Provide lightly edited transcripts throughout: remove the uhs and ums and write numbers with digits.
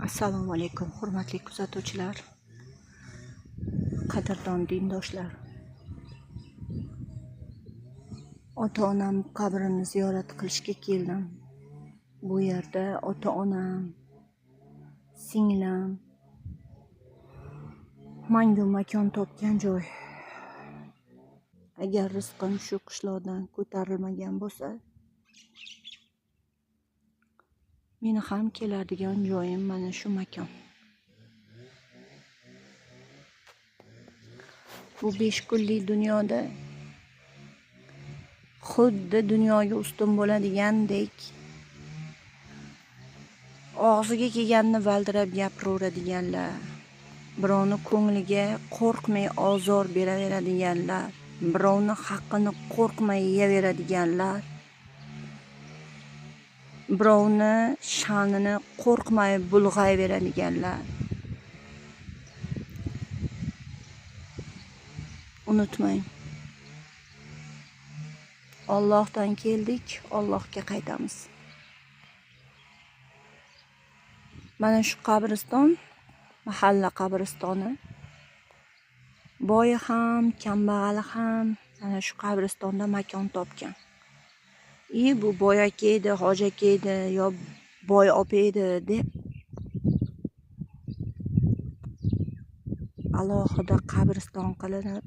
Assalomu alaykum, hurmatli kuzatuvchilar, qadrdon dindoshlar. Ota-onam qabrini ziyorat qilishga keldim. Bu yerda ota-onam, singlim mangu makon topgan joy. Agar rizqim shu qishloqdan ko'tarilmagan bo'lsa, meni ham keladigan joyim mana shu makon. Bu 5 kunlik dunyoda xuddi dunyoga ustun bo'ladigandek og'ziga kelganini valdirab gapiraveradiganlar, birovni ko'ngliga qo'rqmay ozor beraveradiganlar, birovni haqqini qo'rqmay yeyaveradiganlar, birovni sha'nini qo'rqmay bulg'ayveradiganlar. Unutmang, Allohdan keldik, Allohga qaytamiz. Mana shu qabriston mahalla qabristoni. Boyi ham, kambag'ali ham mana shu qabristonda makon topgan. Bu boy aka edi, hoji aka edi, yo boy opa edi deb alohida qabriston qilinib,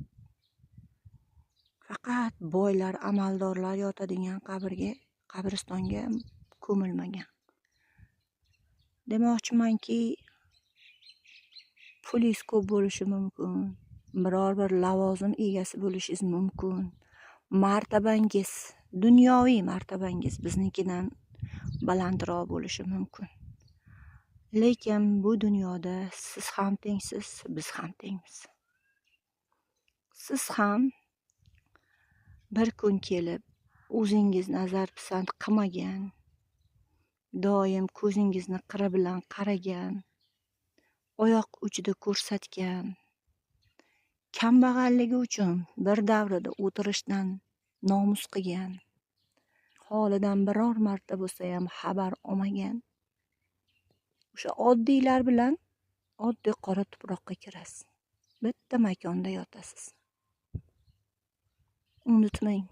faqat boylar, amaldorlar yotadigan qabristonga ko'milmagan. Demoqchimanki, pulingiz ko'p bo'lishi mumkin, biror bir lavozim egasi bo'lishingiz mumkin, martabangiz, dunyoviy martabangiz biznikidan balandroq bo'lishi mumkin. Lekin bu dunyoda siz ham tengsiz, biz ham tengmiz. Siz ham bir kun kelib o'zingiz nazar pisand qilmagan, doim ko'zingizni qiri bilan qaragan, oyoq uchida ko'rsatgan, kambag'alligi uchun bir davrada o'tirishdan nomus qilgan, holidan biror marta bo'lsa ham xabar olmagan, o'sha oddiylar bilan oddiy qora tuproqqa kirasiz. Bitta makonda yotasiz. Unutmang,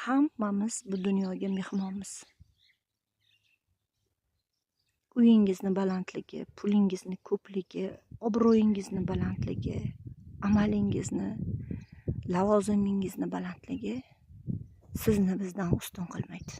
hammamiz bu dunyoga mehmonmiz. Uyingizni balandligi, pulingizni ko'pligi, obro'yingizni balandligi, amalingizni, lavozimingizni balandligi sizni bizdan ustun qilmaydi.